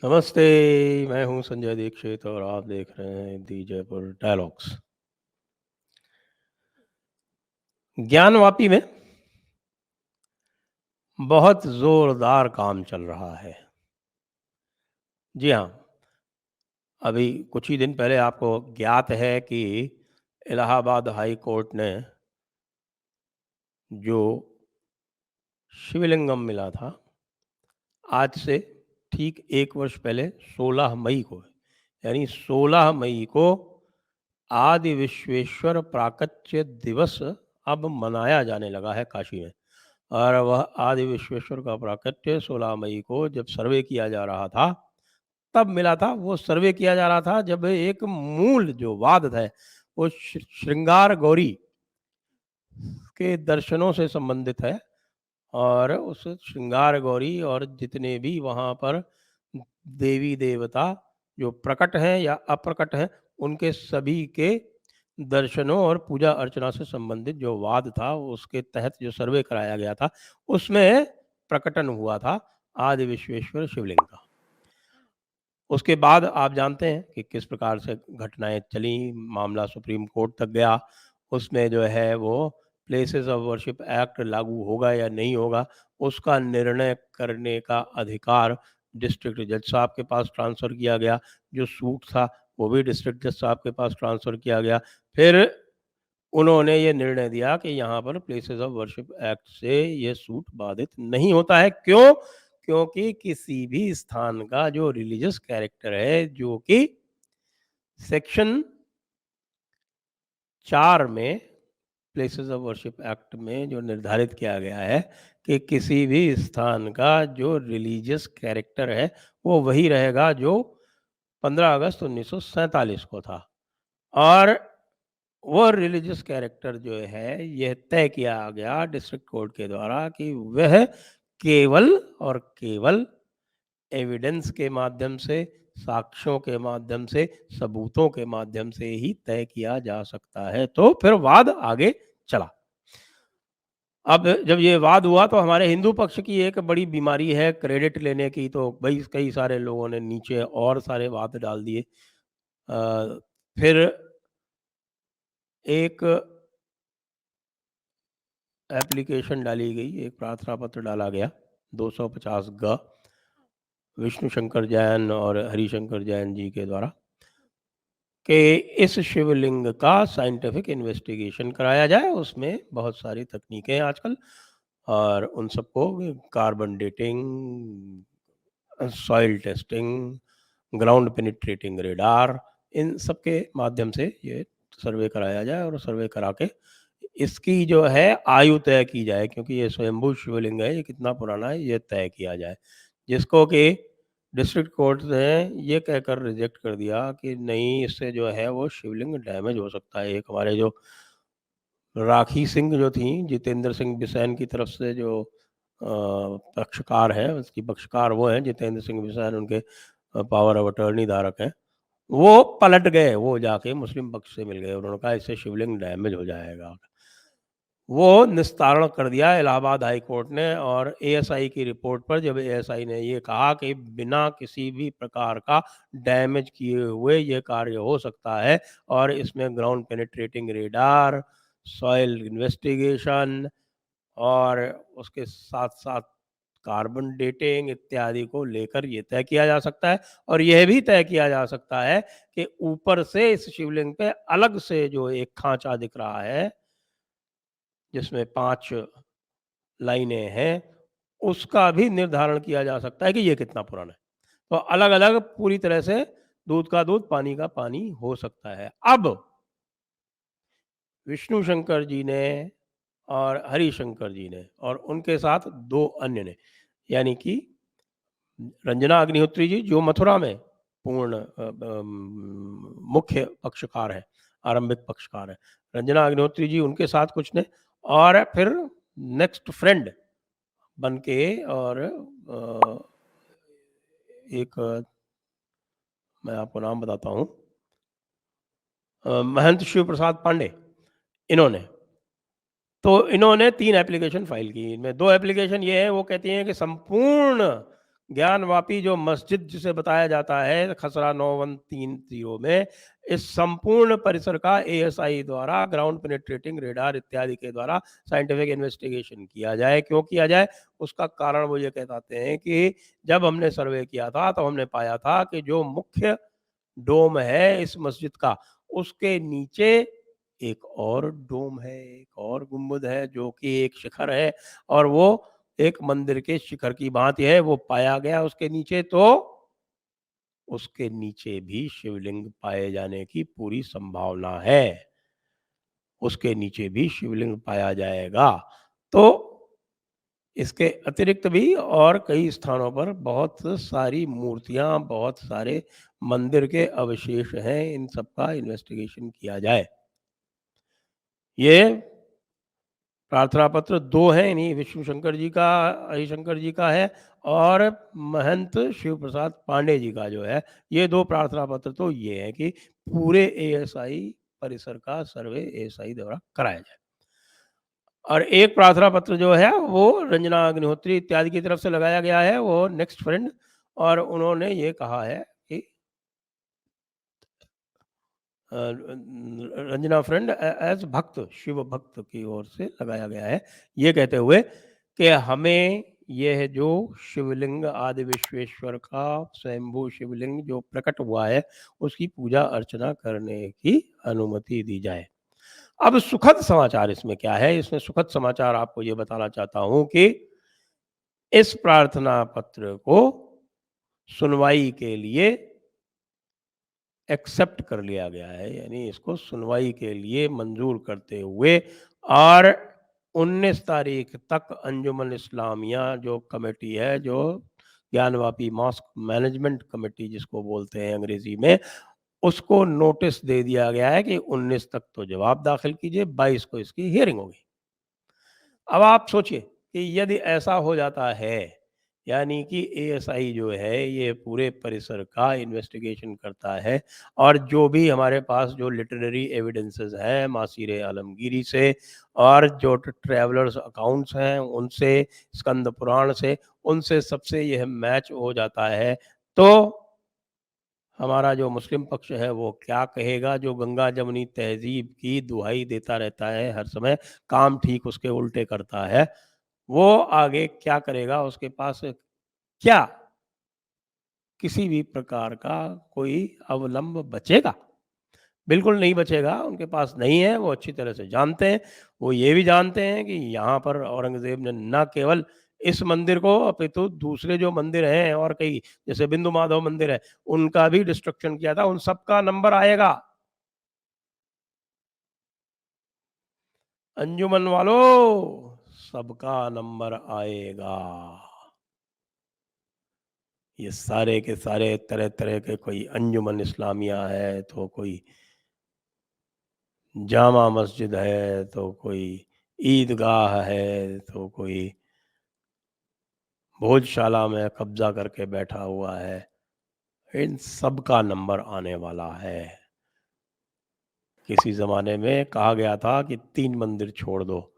नमस्ते, मैं हूँ संजय दीक्षित और आप देख रहे हैं दी जयपुर डायलॉग्स। ज्ञानवापी में बहुत जोरदार काम चल रहा है। जी हाँ, अभी कुछ ही दिन पहले आपको ज्ञात है कि इलाहाबाद हाई कोर्ट ने जो शिवलिंगम मिला था, आज से ठीक 1 वर्ष पहले 16 मई को, यानी 16 मई को आदि विश्वेश्वर प्राकट्य दिवस अब मनाया जाने लगा है काशी में। और वह आदि विश्वेश्वर का प्राकट्य 16 मई को जब सर्वे किया जा रहा था, तब मिला था। वो सर्वे किया जा रहा था जब एक मूल जो वाद है, वो श्रृंगार गौरी के दर्शनों से संबंधित है। और उस श्रृंगार गौरी और जितने भी वहाँ पर देवी देवता जो प्रकट हैं या अप्रकट हैं, उनके सभी के दर्शनों और पूजा अर्चना से संबंधित जो वाद था, उसके तहत जो सर्वे कराया गया था, उसमें प्रकटन हुआ था आदि विश्वेश्वर शिवलिंग का। उसके बाद आप जानते हैं कि किस प्रकार से घटनाएं चली, मामला सुप्रीम कोर्ट तक गया। उसमें जो है वो प्लेसेस ऑफ वर्शिप एक्ट लागू होगा या नहीं होगा, उसका निर्णय करने का अधिकार डिस्ट्रिक्ट जज साहब के पास ट्रांसफ़र किया गया। जो सूट था वो भी डिस्ट्रिक्ट जज साहब के पास ट्रांसफ़र किया गया। फिर उन्होंने ये निर्णय दिया कि यहाँ पर प्लेसेस ऑफ वर्शिप एक्ट से ये सूट बाधित नहीं होता है। क्यों? क्योंकि किसी भी स्थान का जो रिलीजियस कैरेक्टर है, जो कि सेक्शन 4 में प्लेसेस ऑफ वर्शिप एक्ट में जो निर्धारित किया गया है कि किसी भी स्थान का जो रिलीजियस कैरेक्टर है, वो वही रहेगा जो 15 अगस्त 1947 को था। और वो रिलीजियस कैरेक्टर जो है, यह तय किया गया डिस्ट्रिक्ट कोर्ट के द्वारा कि वह केवल और केवल एविडेंस के माध्यम से, साक्ष्यों के माध्यम से, सबूतों के माध्यम से ही तय किया जा सकता है। तो फिर वाद आगे चला। अब जब ये वाद हुआ तो हमारे हिंदू पक्ष की एक बड़ी बीमारी है क्रेडिट लेने की, तो भाई कई सारे लोगों ने नीचे और सारे वाद डाल दिए। फिर एक एप्लीकेशन डाली गई, एक प्रार्थना पत्र डाला गया 250 ग विष्णु शंकर जैन और हरिशंकर जैन जी के द्वारा कि इस शिवलिंग का साइंटिफिक इन्वेस्टिगेशन कराया जाए। उसमें बहुत सारी तकनीकें हैं आजकल, और उन सबको carbon dating, soil testing, ground penetrating radar, इन सब के माध्यम से ये सर्वे कराया जाए और सर्वे करा के इसकी जो है आयु तय की जाए, क्योंकि ये स्वयंभू शिवलिंग है, ये कितना पुराना है ये तय किया जाए। जिसको कि डिस्ट्रिक्ट कोर्ट ने ये कहकर रिजेक्ट कर दिया कि नहीं, इससे जो है वो शिवलिंग डैमेज हो सकता है। एक हमारे जो राखी सिंह जो थी, जितेंद्र सिंह बिसेन की तरफ से जो पक्षकार है, उसकी पक्षकार वो हैं जितेंद्र सिंह बिसेन, उनके पावर ऑफ अटॉर्नी धारक हैं। वो पलट गए, वो जाके मुस्लिम पक्ष से मिल गए। उन्होंने कहा इससे शिवलिंग डैमेज हो जाएगा। वो निस्तारण कर दिया इलाहाबाद हाई कोर्ट ने। और एएसआई की रिपोर्ट पर जब एएसआई ने ये कहा कि बिना किसी भी प्रकार का डैमेज किए हुए ये कार्य हो सकता है, और इसमें ground penetrating radar, soil investigation और उसके साथ-साथ कार्बन डेटिंग इत्यादि को लेकर ये तय किया जा सकता है। और यह भी तय किया जा सकता है कि ऊपर से इस शिवलिंग पे अलग से जो एक खाँचा दिख रहा है, जिसमें 5 लाइनें हैं, उसका भी निर्धारण किया जा सकता है कि ये कितना पुराना है। तो अलग-अलग पूरी तरह से दूध का दूध, पानी का पानी हो सकता है। अब विष्णु शंकर जी ने और हरिशंकर जी ने और उनके साथ 2 अन्य ने, यानी कि रंजना अग्निहोत्री जी जो मथुरा में पूर्ण मुख्य पक्षकार हैं, आरंभिक पक्षकार हैं। रंजना अग्निहोत्री जी, उनके साथ कुछ ने, और फिर नेक्स्ट फ्रेंड बन के और एक मैं आपको नाम बताता हूँ, महंत शिव प्रसाद पांडे, इन्होंने। तो इन्होंने 3 एप्लीकेशन फाइल की। इनमें 2 एप्लीकेशन ये हैं, वो कहती हैं कि संपूर्ण ज्ञानवापी जो मस्जिद जिसे बताया जाता है खसरा 9130 में, इस संपूर्ण परिसर का एएसआई द्वारा ग्राउंड पेनिट्रेटिंग रेडार इत्यादि के द्वारा साइंटिफिक इन्वेस्टिगेशन किया जाए। क्यों किया जाए? उसका कारण वो ये कहते हैं कि जब हमने सर्वे किया था तो हमने पाया था कि जो मुख्य डोम है इस मस्जिद का, उसके नीचे एक और डोम है, एक और गुंबद है जो कि एक शिखर है, और वो एक मंदिर के शिखर की भांति है। वो पाया गया उसके नीचे, तो उसके नीचे भी शिवलिंग पाए जाने की पूरी संभावना है। उसके नीचे भी शिवलिंग पाया जाएगा। तो इसके अतिरिक्त भी और कई स्थानों पर बहुत सारी मूर्तियां, बहुत सारे मंदिर के अवशेष हैं। इन सबका इन्वेस्टिगेशन किया जाए। ये प्रार्थना पत्र 2 हैं, इन्हीं विष्णु शंकर जी का, हरिशंकर जी का है, और महंत शिव प्रसाद पांडे जी का जो है, ये 2 प्रार्थना पत्र तो ये हैं कि पूरे एएसआई परिसर का सर्वे एएसआई द्वारा कराया जाए। और एक प्रार्थना पत्र जो है वो रंजना अग्निहोत्री इत्यादि की तरफ से लगाया गया है, वो नेक्स्ट फ्रेंड, और उन्होंने ये कहा है कि रंजना फ्रेंड एज भक्त, शिव भक्त की ओर से लगाया गया है, ये कहते हुए कि हमें यह जो शिवलिंग आदि विश्वेश्वर का स्वयंभू शिवलिंग जो प्रकट हुआ है उसकी पूजा अर्चना करने की अनुमति दी जाए। अब सुखद समाचार इसमें क्या है? इसमें सुखद समाचार आपको ये बताना चाहता हूं कि इस प्रार्थना पत्र को सुनवाई के लिए एक्सेप्ट कर लिया गया है, यानी इसको सुनवाई के लिए मंजूर करते हुए, और 19 तारीख तक अंजुमन इस्लामिया जो कमेटी है, जो ज्ञानवापी मॉस्क मैनेजमेंट कमेटी जिसको बोलते हैं अंग्रेजी में, उसको नोटिस दे दिया गया है कि 19 तक तो जवाब दाखिल कीजिए, 22 को इसकी हियरिंग होगी। अब आप सोचिए कि यदि ऐसा हो जाता है, यानी कि एएसआई जो है ये पूरे परिसर का इन्वेस्टिगेशन करता है, और जो भी हमारे पास जो लिटरेरी एविडेंसेस हैं मासीर आलमगीरी से, और जो ट्रैवलर्स अकाउंट्स हैं उनसे, स्कंद पुराण से, उनसे सबसे यह मैच हो जाता है, तो हमारा जो मुस्लिम पक्ष है वो क्या कहेगा, जो गंगा जमुनी तहजीब की दुहाई देता रहता है हर समय, काम ठीक उसके उल्टे करता है, वो आगे क्या करेगा? उसके पास क्या किसी भी प्रकार का कोई अवलंब बचेगा? बिल्कुल नहीं बचेगा, उनके पास नहीं है, वो अच्छी तरह से जानते हैं। वो ये भी जानते हैं कि यहाँ पर औरंगज़ेब ने न केवल इस मंदिर को अपितु दूसरे जो मंदिर हैं और कई, जैसे बिंदु माधव मंदिर है, उनका भी डिस्ट्रक्शन किया था, उन सबका नंबर आएगा। अंजुमन वालों, सबका नंबर आएगा। ये सारे के सारे तरह-तरह के, कोई अंजुमन इस्लामिया है, तो कोई जामा मस्जिद है, तो कोई ईदगाह है, तो कोई भोजशाला में कब्जा करके बैठा हुआ है। इन सब का नंबर आने वाला है। किसी ज़माने में कहा गया था कि 3 मंदिर छोड़ दो,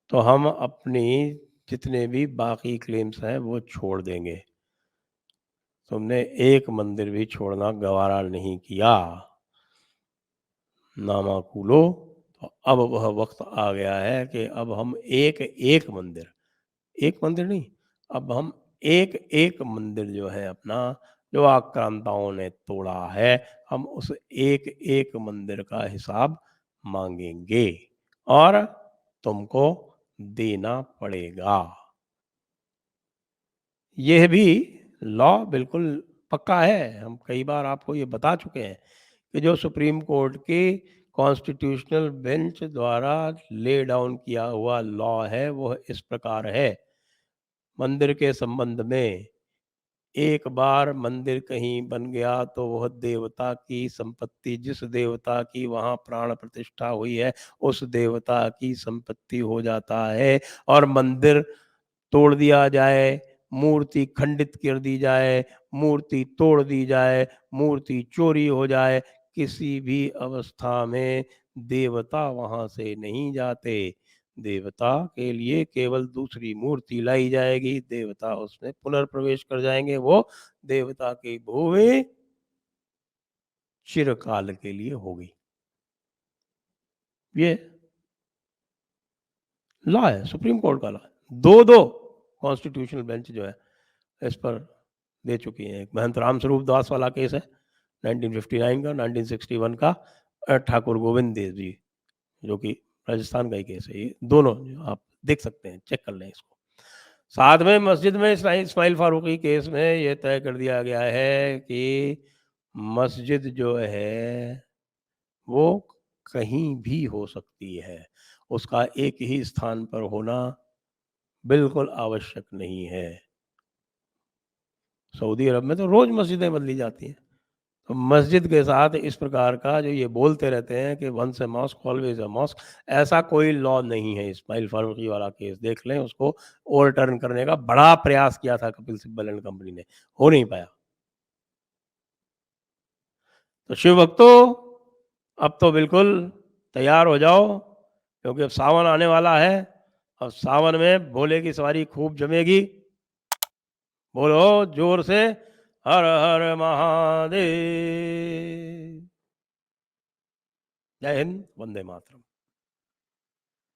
तो हम अपनी जितने भी बाकी क्लेम्स हैं वो छोड़ देंगे। तुमने एक मंदिर भी छोड़ना गवारा नहीं किया। नामाकुलो, तो अब वह वक़्त आ गया है कि अब हम एक-एक मंदिर, एक मंदिर नहीं, अब हम एक-एक मंदिर जो है अपना, जो आक्रांताओं ने तोड़ा है, हम उस एक-एक मंदिर का हिसाब माँगेंगे, और तुमको देना पड़ेगा। यह भी लॉ बिल्कुल पक्का है। हम कई बार आपको ये बता चुके हैं कि जो सुप्रीम कोर्ट की कॉन्स्टिट्यूशनल बेंच द्वारा ले डाउन किया हुआ लॉ है, वह इस प्रकार है। मंदिर के संबंध में, एक बार मंदिर कहीं बन गया तो वह देवता की संपत्ति, जिस देवता की वहाँ प्राण प्रतिष्ठा हुई है, उस देवता की संपत्ति हो जाता है। और मंदिर तोड़ दिया जाए, मूर्ति खंडित कर दी जाए, मूर्ति तोड़ दी जाए, मूर्ति चोरी हो जाए, किसी भी अवस्था में देवता वहाँ से नहीं जाते। देवता के लिए केवल दूसरी मूर्ति लाई जाएगी, देवता उसमें पुनर्प्रवेश कर जाएंगे, वो देवता की भूमि चिरकाल के लिए होगी। ये लॉ है, सुप्रीम कोर्ट का लॉ है। दो कॉन्स्टिट्यूशनल बेंच जो है इस पर दे चुकी हैं। एक महंत राम स्वरूप दास वाला केस है 1959 का, 1961 का ठाकुर गोविंद देव जी, जो कि राजस्थान का ही केस है। ये दोनों आप देख सकते हैं, चेक कर लें इसको। साथ में मस्जिद में इस्माइल फारूकी केस में ये तय कर दिया गया है कि मस्जिद जो है वो कहीं भी हो सकती है, उसका एक ही स्थान पर होना बिल्कुल आवश्यक नहीं है। सऊदी अरब में तो रोज मस्जिदें बदली जाती हैं। तो मस्जिद के साथ इस प्रकार का जो ये बोलते रहते हैं कि once a mosque always a mosque, ऐसा कोई लॉ नहीं है। इस्माइल फारूकी वाला केस देख लें, उसको ओवरटर्न करने का बड़ा प्रयास किया था कपिल सिब्बल एंड कंपनी ने, हो नहीं पाया। तो शिव भक्तों, अब तो बिल्कुल तैयार हो जाओ, क्योंकि अब सावन आने वाला है। और सावन में भोले की सवारी खूब जमेगी। बोलो जोर से, हर हर महादेव। जय हिंद, वंदे मातरम।